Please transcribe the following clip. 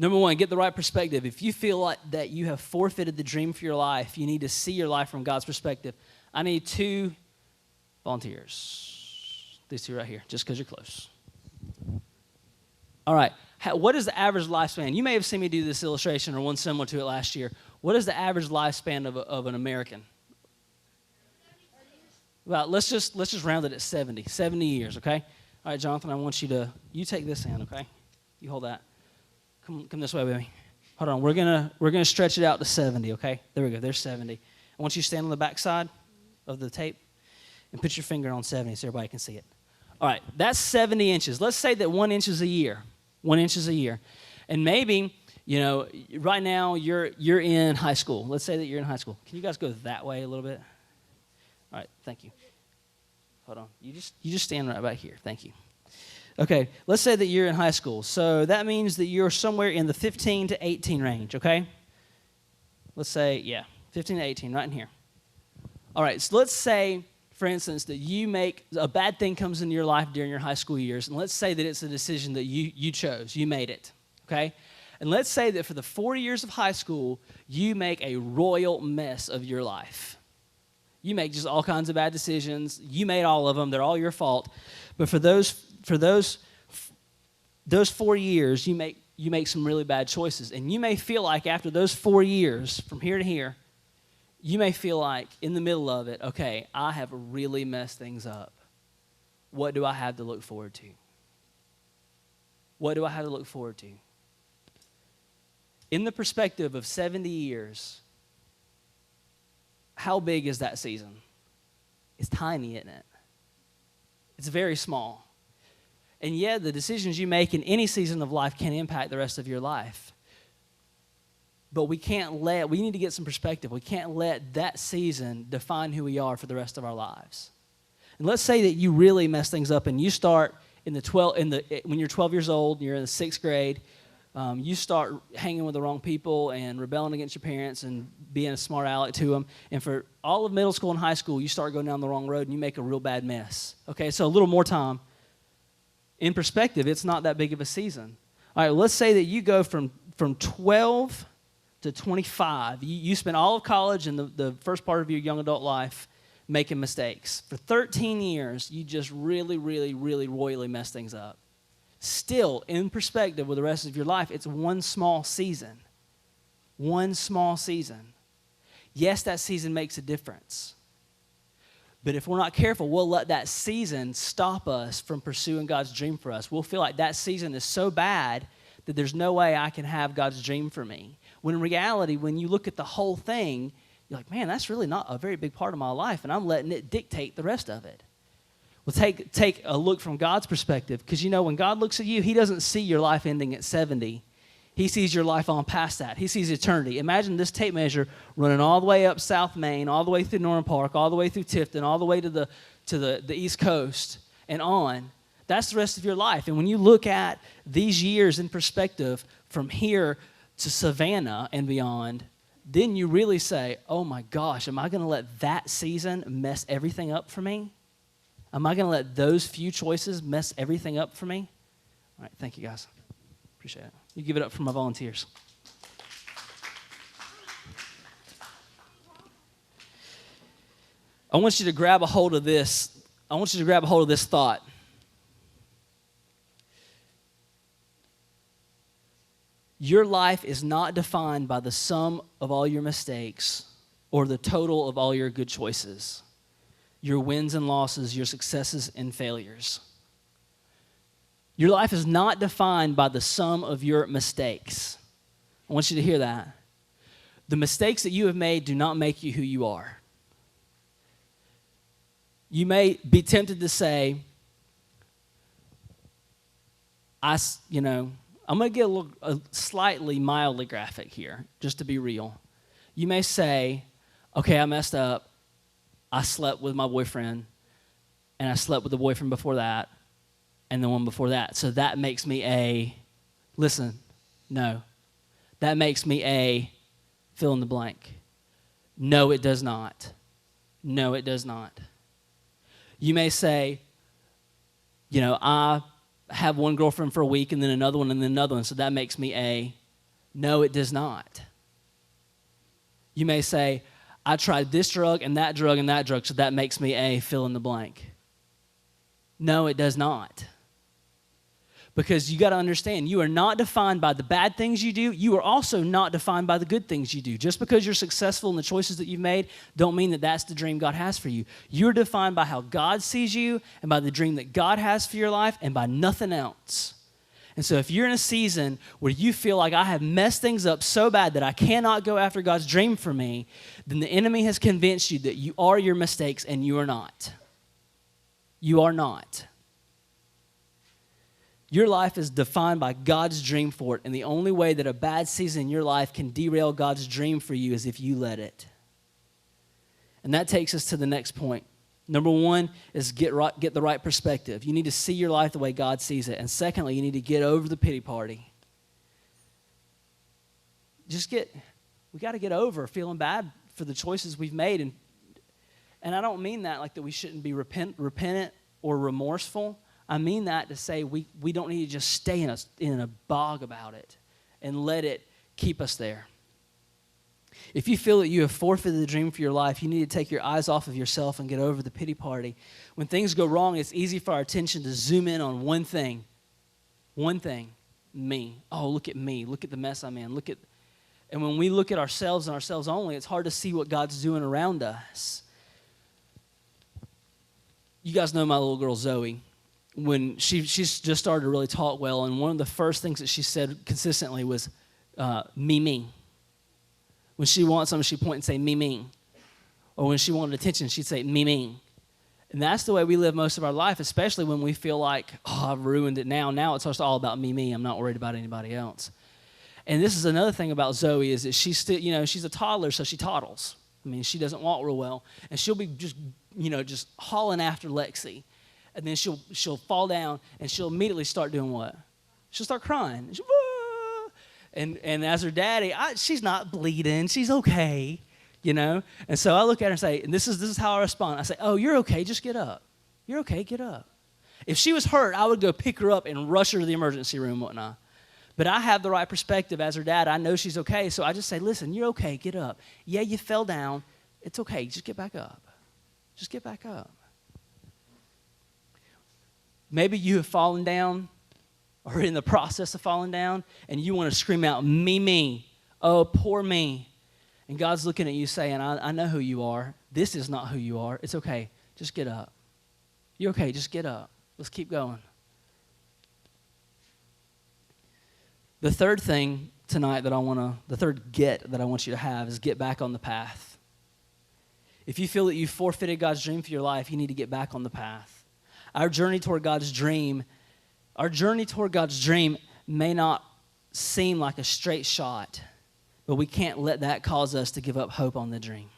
Number one, get the right perspective. If you feel like that you have forfeited the dream for your life, you need to see your life from God's perspective. I need 2 volunteers. These 2 right here, just because you're close. All right. What is the average lifespan? You may have seen me do this illustration or one similar to it last year. What is the average lifespan of an American? Well, let's just round it at 70. 70 years, okay? All right, Jonathan, I want you take this hand, okay? You hold that. Come this way, baby. Hold on. We're gonna stretch it out to 70, okay? There we go. There's 70. I want you to stand on the back side of the tape and put your finger on 70 so everybody can see it. All right, that's 70 inches. Let's say that 1 inch is a year. 1 inch is a year. And maybe, right now you're in high school. Let's say that you're in high school. Can you guys go that way a little bit? All right, thank you. Hold on. You just stand right back here. Thank you. Okay, let's say that you're in high school. So that means that you're somewhere in the 15 to 18 range, okay? Let's say, 15 to 18, right in here. All right, so let's say, for instance, that a bad thing comes into your life during your high school years, and let's say that it's a decision that you chose, you made it, okay? And let's say that for the 4 years of high school, you make a royal mess of your life. You make just all kinds of bad decisions. You made all of them. They're all your fault. But for those 4 years, you make some really bad choices. And you may feel like after those 4 years, from here to here, you may feel like in the middle of it, okay, I have really messed things up. What do I have to look forward to? What do I have to look forward to? In the perspective of 70 years, how big is that season? It's tiny, isn't it? It's very small. And yet, the decisions you make in any season of life can impact the rest of your life. But we need to get some perspective. We can't let that season define who we are for the rest of our lives. And let's say that you really mess things up and you start when you're 12 years old, you're in the 6th grade, you start hanging with the wrong people and rebelling against your parents and being a smart aleck to them. And for all of middle school and high school, you start going down the wrong road and you make a real bad mess. Okay, so a little more time. In perspective, it's not that big of a season. All right, let's say that you go from 12 to 25. You spend all of college and the first part of your young adult life making mistakes. For 13 years, you just really, really, really royally mess things up. Still, in perspective with the rest of your life, it's one small season. One small season. Yes, that season makes a difference. But if we're not careful, we'll let that season stop us from pursuing God's dream for us. We'll feel like that season is so bad that there's no way I can have God's dream for me. When in reality, when you look at the whole thing, you're like, man, that's really not a very big part of my life, and I'm letting it dictate the rest of it. Well, take a look from God's perspective, because when God looks at you, he doesn't see your life ending at 70. He sees your life on past that. He sees eternity. Imagine this tape measure running all the way up South Main, all the way through Norman Park, all the way through Tifton, all the way to the East Coast and on. That's the rest of your life. And when you look at these years in perspective from here to Savannah and beyond, then you really say, oh my gosh, am I going to let that season mess everything up for me? Am I going to let those few choices mess everything up for me? All right, thank you guys. Appreciate it. You give it up for my volunteers. I want you to grab a hold of this. I want you to grab a hold of this thought. Your life is not defined by the sum of all your mistakes or the total of all your good choices, your wins and losses, your successes and failures. Your life is not defined by the sum of your mistakes. I want you to hear that. The mistakes that you have made do not make you who you are. You may be tempted to say, I'm going to get a slightly mildly graphic here, just to be real. You may say, okay, I messed up. I slept with my boyfriend, and I slept with the boyfriend before that, and the one before that. So that makes me no. That makes me a fill in the blank. No, it does not. No, it does not. You may say, I have one girlfriend for a week and then another one and then another one, so that makes me a No, it does not. You may say, I tried this drug and that drug and that drug, so that makes me a fill in the blank. No, it does not. Because you got to understand, you are not defined by the bad things you do. You are also not defined by the good things you do. Just because you're successful in the choices that you've made, don't mean that that's the dream God has for you. You're defined by how God sees you and by the dream that God has for your life and by nothing else. And so if you're in a season where you feel like I have messed things up so bad that I cannot go after God's dream for me, then the enemy has convinced you that you are your mistakes, and you are not. You are not. Your life is defined by God's dream for it, and the only way that a bad season in your life can derail God's dream for you is if you let it. And that takes us to the next point. Number one is get the right perspective. You need to see your life the way God sees it. And secondly, you need to get over the pity party. We got to get over feeling bad for the choices we've made. And I don't mean that like that we shouldn't be repentant or remorseful. I mean that to say we don't need to just stay in a bog about it and let it keep us there. If you feel that you have forfeited the dream for your life, you need to take your eyes off of yourself and get over the pity party. When things go wrong, it's easy for our attention to zoom in on one thing. One thing, me. Oh, look at me. Look at the mess I'm in. And when we look at ourselves and ourselves only, it's hard to see what God's doing around us. You guys know my little girl Zoe. When she's just started to really talk well, and one of the first things that she said consistently was, me. When she wants something, she'd point and say, me. Or when she wanted attention, she'd say, me. And that's the way we live most of our life, especially when we feel like, oh, I've ruined it now. Now it's just all about me. I'm not worried about anybody else. And this is another thing about Zoe is that she's still, she's a toddler, so she toddles. I mean, she doesn't walk real well. And she'll be just hauling after Lexi. And then she'll fall down, and she'll immediately start doing what? She'll start crying. And as her daddy, she's not bleeding. She's okay, And so I look at her and say, and this is how I respond. I say, oh, you're okay. Just get up. You're okay. Get up. If she was hurt, I would go pick her up and rush her to the emergency room and whatnot. But I have the right perspective as her dad. I know she's okay. So I just say, listen, you're okay. Get up. Yeah, you fell down. It's okay. Just get back up. Just get back up. Maybe you have fallen down or in the process of falling down, and you want to scream out, me, oh, poor me. And God's looking at you saying, I know who you are. This is not who you are. It's okay. Just get up. You're okay. Just get up. Let's keep going. The third thing tonight the third get that I want you to have is get back on the path. If you feel that you've forfeited God's dream for your life, you need to get back on the path. Our journey toward God's dream may not seem like a straight shot, but we can't let that cause us to give up hope on the dream.